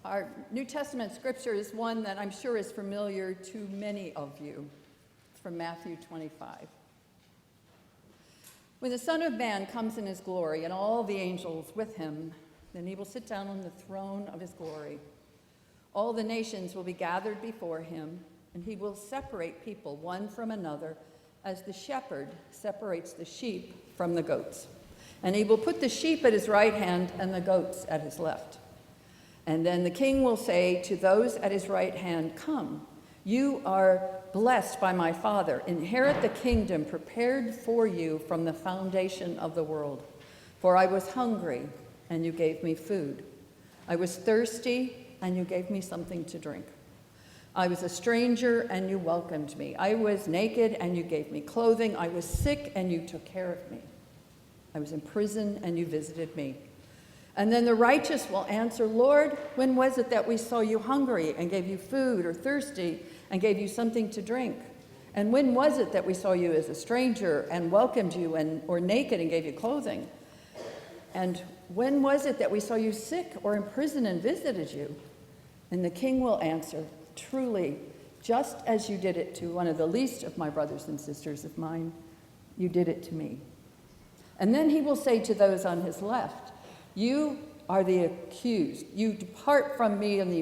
Our New Testament scripture is one that I'm sure is familiar to many of you. It's from Matthew 25. When the Son of Man comes in his glory and all the angels with him, then he will sit down on the throne of his glory. All the nations will be gathered before him, and he will separate people one from another as the shepherd separates the sheep from the goats. And he will put the sheep at his right hand and the goats at his left. And then the king will say to those at his right hand, "Come, you are blessed by my Father. Inherit the kingdom prepared for you from the foundation of the world. For I was hungry, and you gave me food. I was thirsty, and you gave me something to drink. I was a stranger, and you welcomed me. I was naked, and you gave me clothing. I was sick, and you took care of me. I was in prison, and you visited me." And then the righteous will answer, "Lord, when was it that we saw you hungry and gave you food, or thirsty and gave you something to drink? And when was it that we saw you as a stranger and welcomed you, or naked and gave you clothing? And when was it that we saw you sick or in prison and visited you?" And the king will answer, "Truly, just as you did it to one of the least of my brothers and sisters of mine, you did it to me." And then he will say to those on his left, "You are the accused. You depart from me and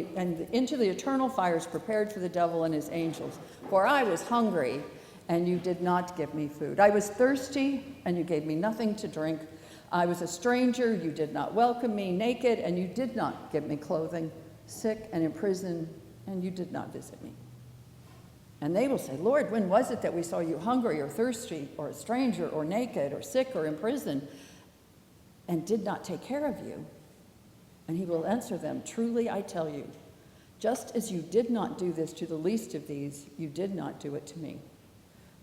into the eternal fires prepared for the devil and his angels. For I was hungry, and you did not give me food. I was thirsty, and you gave me nothing to drink. I was a stranger, you did not welcome me, naked, and you did not give me clothing, sick and in prison, and you did not visit me." And they will say, "Lord, when was it that we saw you hungry or thirsty or a stranger or naked or sick or in prison and did not take care of you?" And he will answer them, "Truly I tell you, just as you did not do this to the least of these, you did not do it to me.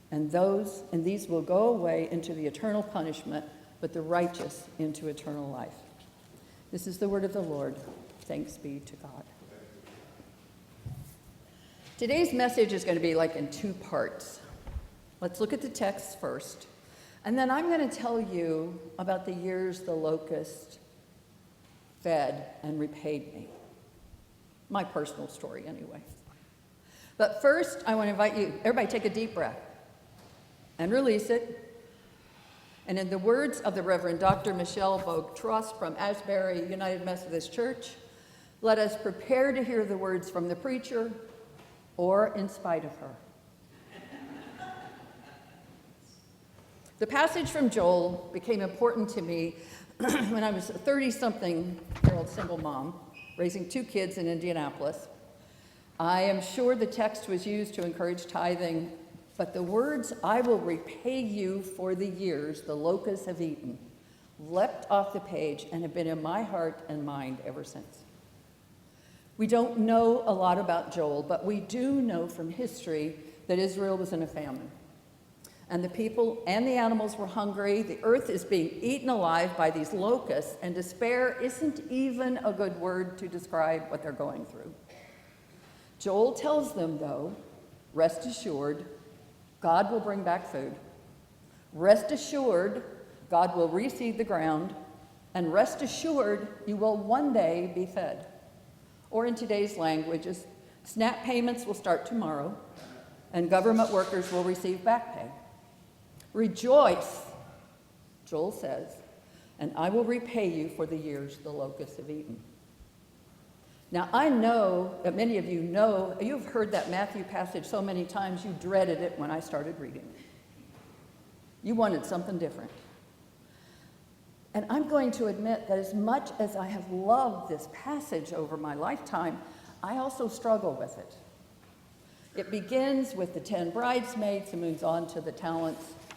And these will go away into the eternal punishment, but the righteous into eternal life." This is the word of the Lord. Thanks be to God. Today's message is going to be like in two parts. Let's look at the text first. And then I'm going to tell you about the years the locust fed and repaid me. My personal story, anyway. But first, I want to invite you, everybody take a deep breath and release it. And in the words of the Reverend Dr. Michelle Bogue-Truss from Asbury United Methodist Church, let us prepare to hear the words from the preacher or in spite of her. The passage from Joel became important to me when I was a 30-something-year-old single mom, raising two kids in Indianapolis. I am sure the text was used to encourage tithing, but the words, "I will repay you for the years the locusts have eaten," leapt off the page and have been in my heart and mind ever since. We don't know a lot about Joel, but we do know from history that Israel was in a famine. And the people and the animals were hungry. The earth is being eaten alive by these locusts, and despair isn't even a good word to describe what they're going through. Joel tells them, though, rest assured, God will bring back food. Rest assured, God will reseed the ground. And rest assured, you will one day be fed. Or in today's languages, SNAP payments will start tomorrow, and government workers will receive back pay. Rejoice, Joel says, and I will repay you for the years the locusts have eaten. Now, I know that many of you know, you've heard that Matthew passage so many times, you dreaded it when I started reading it. You wanted something different. And I'm going to admit that as much as I have loved this passage over my lifetime, I also struggle with it. It begins with the 10 bridesmaids and moves on to the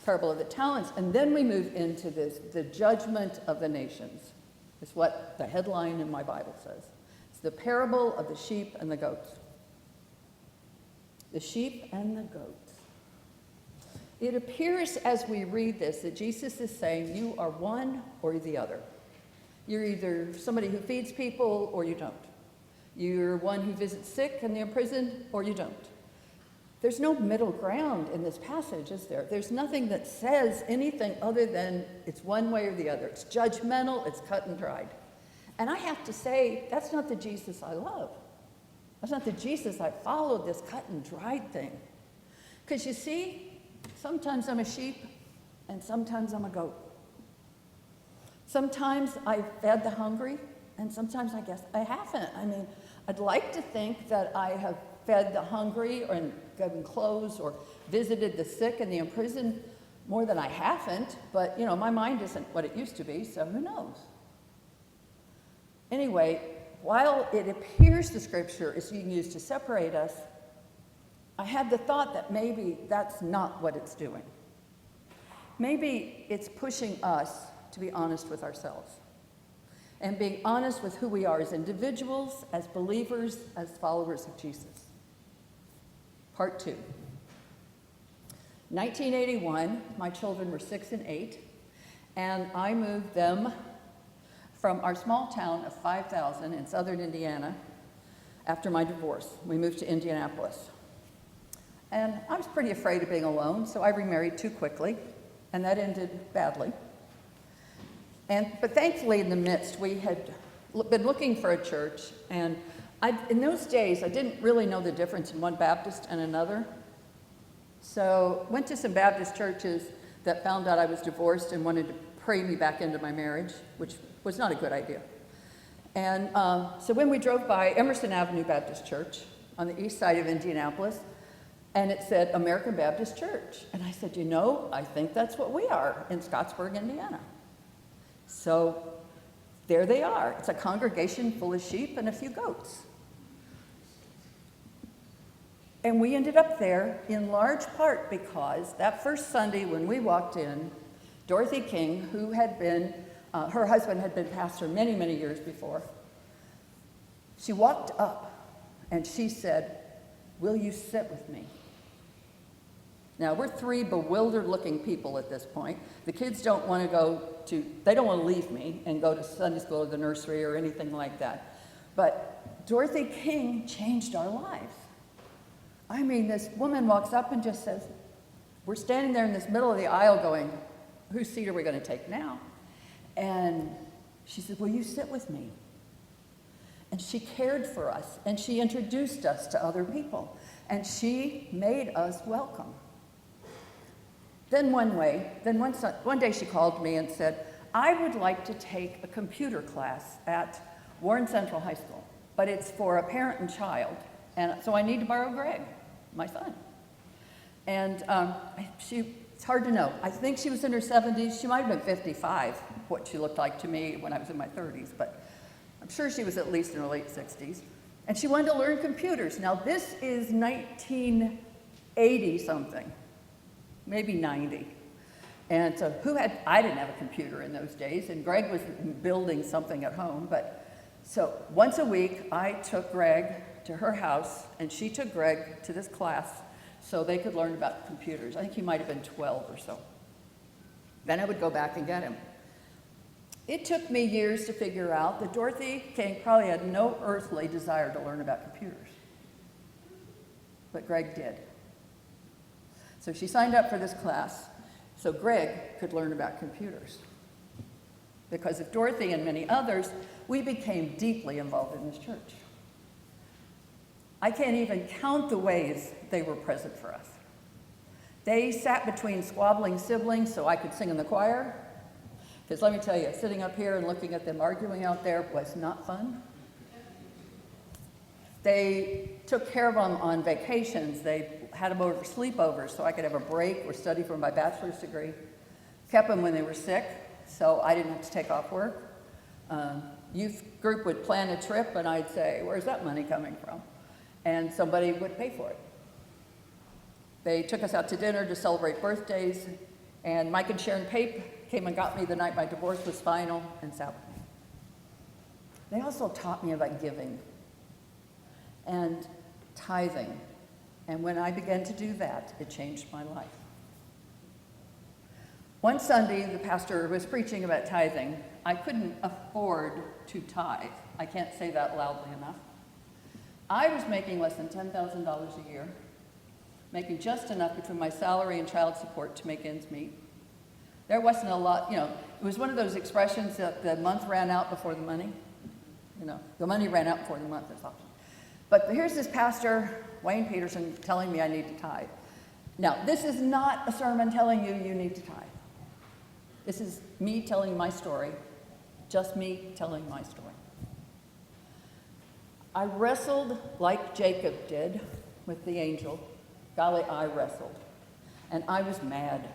parable of the talents, and then we move into the judgment of the nations. It's what the headline in my Bible says. It's the parable of the sheep and the goats. The sheep and the goats. It appears as we read this that Jesus is saying you are one or the other. You're either somebody who feeds people or you don't. You're one who visits sick and the imprisoned or you don't. There's no middle ground in this passage, is there? There's nothing that says anything other than it's one way or the other. It's judgmental, it's cut and dried. And I have to say, that's not the Jesus I love. That's not the Jesus I followed, this cut and dried thing. Because you see, sometimes I'm a sheep and sometimes I'm a goat. Sometimes I fed the hungry and sometimes I guess I haven't. I mean, I'd like to think that I have fed the hungry or given clothes or visited the sick and the imprisoned more than I haven't, but you know, my mind isn't what it used to be, so who knows? Anyway, while it appears the scripture is being used to separate us, I had the thought that maybe that's not what it's doing. Maybe it's pushing us to be honest with ourselves and being honest with who we are as individuals, as believers, as followers of Jesus. Part 2. 1981, my children were 6 and 8, and I moved them from our small town of 5,000 in southern Indiana after my divorce. We moved to Indianapolis. And I was pretty afraid of being alone, so I remarried too quickly, and that ended badly. But thankfully, in the midst, we had been looking for a church, and in those days, I didn't really know the difference in one Baptist and another. So went to some Baptist churches that found out I was divorced and wanted to pray me back into my marriage, which was not a good idea. And so when we drove by Emerson Avenue Baptist Church on the east side of Indianapolis, and it said American Baptist Church. And I said, you know, I think that's what we are in Scottsburg, Indiana. So there they are. It's a congregation full of sheep and a few goats. And we ended up there in large part because that first Sunday when we walked in, Dorothy King, who had been, her husband had been pastor many, many years before, she walked up and she said, "Will you sit with me?" Now, we're 3 bewildered-looking people at this point. The kids don't want to they don't want to leave me and go to Sunday school or the nursery or anything like that. But Dorothy King changed our lives. I mean, this woman walks up and just says, we're standing there in this middle of the aisle going, whose seat are we going to take now? And she said, will you sit with me? And she cared for us, and she introduced us to other people, and she made us welcome. Then one day she called me and said, I would like to take a computer class at Warren Central High School, but it's for a parent and child, and so I need to borrow Greg, my son. And it's hard to know. I think she was in her 70s. She might have been 55, what she looked like to me when I was in my 30s, but I'm sure she was at least in her late 60s. And she wanted to learn computers. Now, this is 1980-something, maybe 90. And so I didn't have a computer in those days, and Greg was building something at home. But so once a week, I took Greg to her house, and she took Greg to this class so they could learn about computers. I think he might have been 12 or so. Then I would go back and get him. It took me years to figure out that Dorothy King probably had no earthly desire to learn about computers. But Greg did. So she signed up for this class so Greg could learn about computers. Because of Dorothy and many others, we became deeply involved in this church. I can't even count the ways they were present for us. They sat between squabbling siblings so I could sing in the choir. Because let me tell you, sitting up here and looking at them arguing out there was not fun. They took care of them on vacations. They had them over for sleepovers so I could have a break or study for my bachelor's degree. Kept them when they were sick so I didn't have to take off work. Youth group would plan a trip and I'd say, where's that money coming from? And somebody would pay for it. They took us out to dinner to celebrate birthdays, and Mike and Sharon Pape came and got me the night my divorce was final and sat with me. They also taught me about giving and tithing, and when I began to do that, it changed my life. One Sunday, the pastor was preaching about tithing. I couldn't afford to tithe. I can't say that loudly enough. I was making less than $10,000 a year, making just enough between my salary and child support to make ends meet. There wasn't a lot, it was one of those expressions that the month ran out before the money. The money ran out before the month is up. But here's this pastor, Wayne Peterson, telling me I need to tithe. Now, this is not a sermon telling you you need to tithe. This is me telling my story, just me telling my story. I wrestled like Jacob did with the angel. Golly, I wrestled. And I was mad.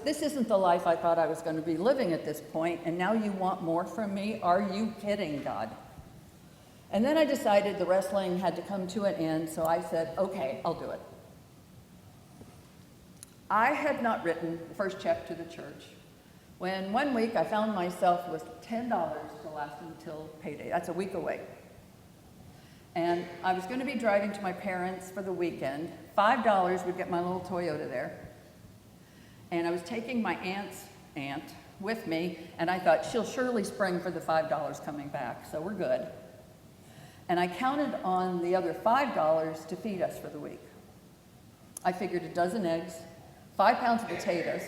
This isn't the life I thought I was going to be living at this point, and now you want more from me? Are you kidding, God? And then I decided the wrestling had to come to an end, so I said, okay, I'll do it. I had not written the first check to the church when one week I found myself with $10 to last until payday. That's a week away. And I was going to be driving to my parents for the weekend. $5 would get my little Toyota there. And I was taking my aunt's aunt with me, and I thought she'll surely spring for the $5 coming back, so we're good. And I counted on the other $5 to feed us for the week. I figured a dozen eggs, 5 pounds of potatoes,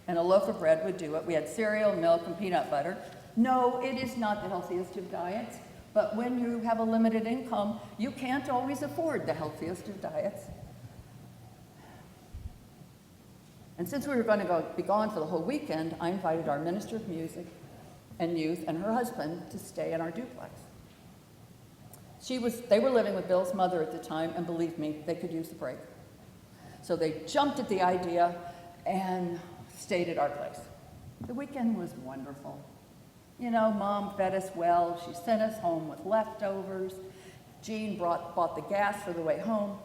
and a loaf of bread would do it. We had cereal, milk, and peanut butter. No, it is not the healthiest of diets, but when you have a limited income, you can't always afford the healthiest of diets. And since we were going to be gone for the whole weekend, I invited our minister of music and youth and her husband to stay in our duplex. They were living with Bill's mother at the time, and believe me, they could use the break. So they jumped at the idea and stayed at our place. The weekend was wonderful. Mom fed us well. She sent us home with leftovers. Jean bought the gas for the way home.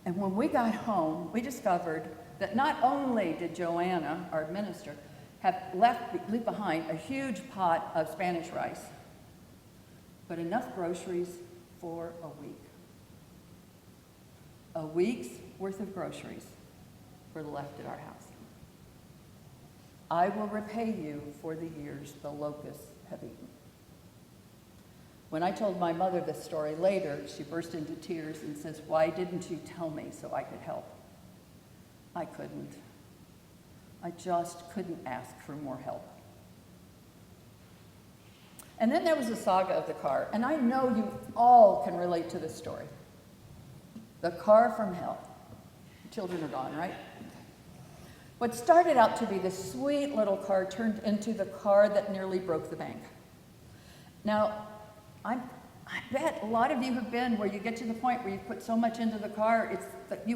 And when we got home, we discovered that not only did Joanna, our minister, have leave behind a huge pot of Spanish rice, but enough groceries for a week. A week's worth of groceries were left at our house. I will repay you for the years the locusts have eaten. When I told my mother this story later, she burst into tears and says, "Why didn't you tell me so I could help?" I couldn't. I just couldn't ask for more help. And then there was the saga of the car, and I know you all can relate to this story. The car from hell. Children are gone, right? What started out to be this sweet little car turned into the car that nearly broke the bank. Now, I bet a lot of you have been where you get to the point where you've put so much into the car,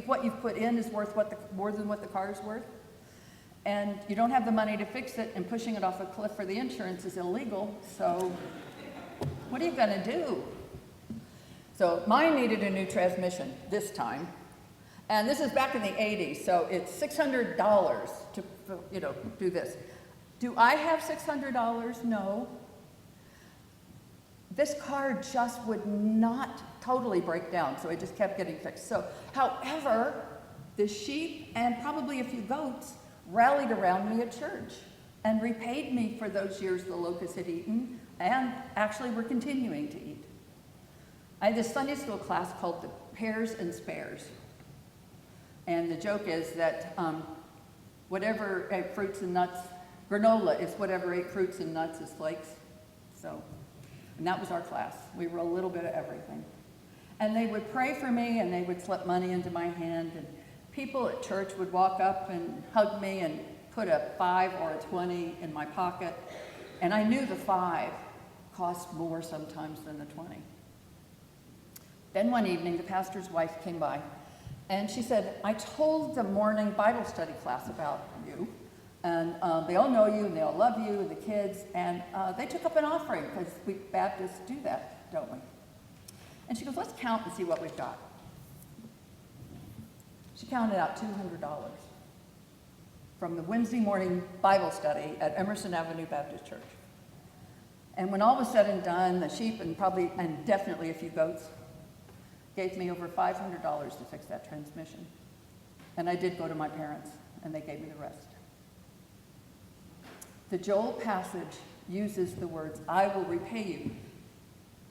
what you've put in is worth more than what the car is worth. And you don't have the money to fix it, and pushing it off a cliff for the insurance is illegal, so what are you going to do? So mine needed a new transmission this time, and this is back in the 80s, so it's $600 to do this. Do I have $600? No. This car just would not totally break down, so it just kept getting fixed. So, however, the sheep and probably a few goats rallied around me at church and repaid me for those years the locusts had eaten, and actually were continuing to eat. I had this Sunday school class called the Pears and Spares. And the joke is that whatever ate fruits and nuts, granola is whatever ate fruits and nuts is flakes. And that was our class. We were a little bit of everything. And they would pray for me, and they would slip money into my hand, and people at church would walk up and hug me and put a 5 or a 20 in my pocket. And I knew the 5 cost more sometimes than the 20. Then one evening, the pastor's wife came by, and she said, "I told the morning Bible study class about you, and they all know you, and they all love you, and the kids, and they took up an offering, because we Baptists do that, don't we?" And she goes, "Let's count and see what we've got." She counted out $200 from the Wednesday morning Bible study at Emerson Avenue Baptist Church. And when all was said and done, the sheep and definitely a few goats gave me over $500 to fix that transmission. And I did go to my parents, and they gave me the rest. The Joel passage uses the words, "I will repay you."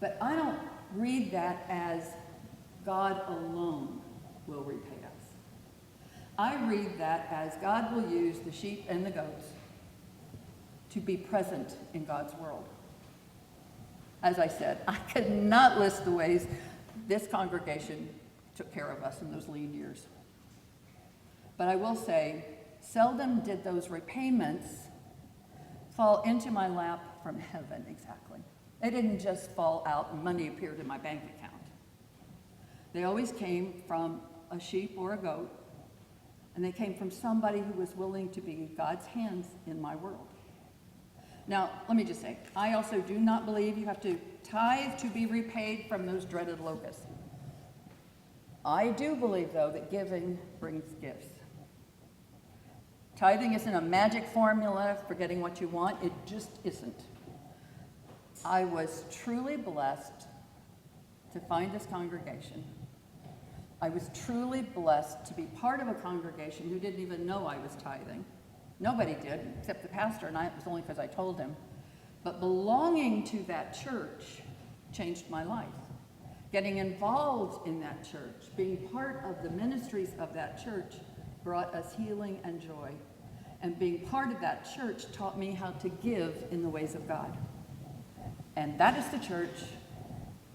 But I don't read that as God alone will repay us. I read that as God will use the sheep and the goats to be present in God's world. As I said, I could not list the ways this congregation took care of us in those lean years. But I will say, seldom did those repayments fall into my lap from heaven exactly. They didn't just fall out and money appeared in my bank account. They always came from a sheep or a goat, and they came from somebody who was willing to be God's hands in my world. Now, let me just say, I also do not believe you have to tithe to be repaid from those dreaded locusts. I do believe, though, that giving brings gifts. Tithing isn't a magic formula for getting what you want. It just isn't. I was truly blessed to find this congregation. I was truly blessed to be part of a congregation who didn't even know I was tithing. Nobody did, except the pastor, and it was only because I told him. But belonging to that church changed my life. Getting involved in that church, being part of the ministries of that church, brought us healing and joy. And being part of that church taught me how to give in the ways of God. And that is the church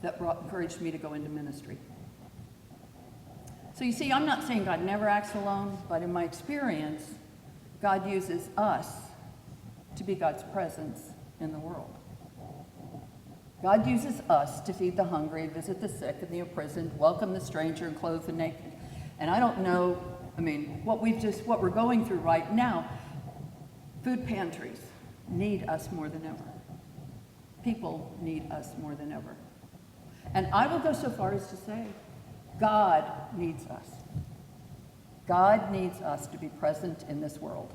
that encouraged me to go into ministry. So you see, I'm not saying God never acts alone, but in my experience, God uses us to be God's presence in the world. God uses us to feed the hungry, visit the sick and the imprisoned, welcome the stranger, and clothe the naked. And I don't know, what we're going through right now, food pantries need us more than ever. People need us more than ever. And I will go so far as to say, God needs us. God needs us to be present in this world.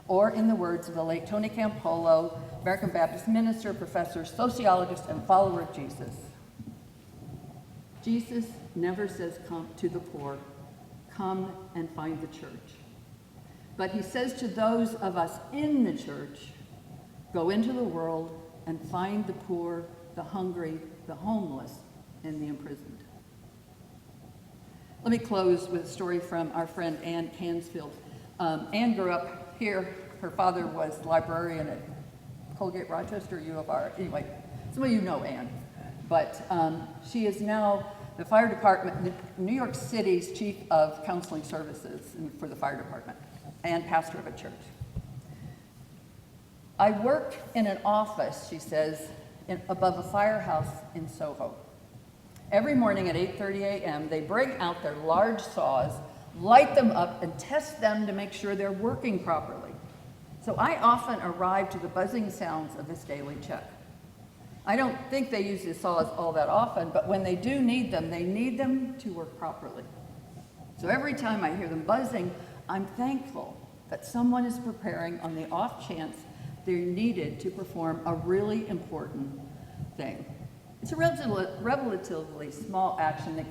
Or in the words of the late Tony Campolo, American Baptist minister, professor, sociologist, and follower of Jesus, Jesus never says, come to the poor, come and find the church. But he says to those of us in the church, go into the world and find the poor, the hungry, the homeless, and the imprisoned. Let me close with a story from our friend Ann Cansfield. Ann grew up here. Her father was librarian at Colgate Rochester U of R. Anyway, some of you know Ann. But she is now the fire department, New York City's chief of counseling services for the fire department and pastor of a church. I work in an office, she says, above a firehouse in Soho. Every morning at 8:30 a.m., they bring out their large saws, light them up, and test them to make sure they're working properly. So I often arrive to the buzzing sounds of this daily check. I don't think they use the saws all that often, but when they do need them, they need them to work properly. So every time I hear them buzzing, I'm thankful that someone is preparing on the off chance they're needed to perform a really important thing. It's a relatively small action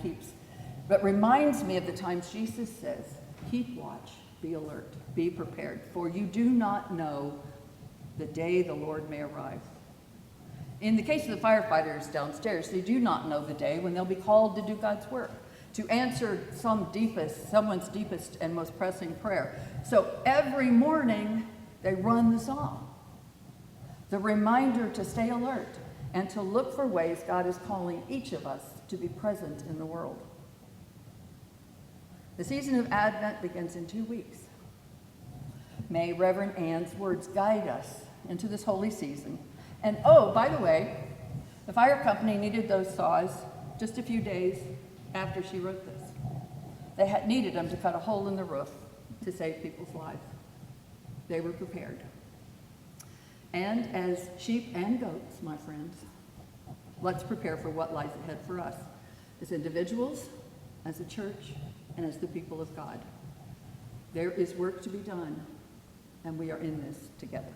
but reminds me of the times Jesus says, keep watch, be alert, be prepared, for you do not know the day the Lord may arrive. In the case of the firefighters downstairs, they do not know the day when they'll be called to do God's work, to answer someone's deepest and most pressing prayer. So every morning, they run the song. The reminder to stay alert and to look for ways God is calling each of us to be present in the world. The season of Advent begins in 2 weeks. May Reverend Ann's words guide us into this holy season. And oh, by the way, the fire company needed those saws just a few days after she wrote this. They needed them to cut a hole in the roof to save people's lives. They were prepared. And as sheep and goats, my friends, let's prepare for what lies ahead for us as individuals, as a church, and as the people of God. There is work to be done, and we are in this together.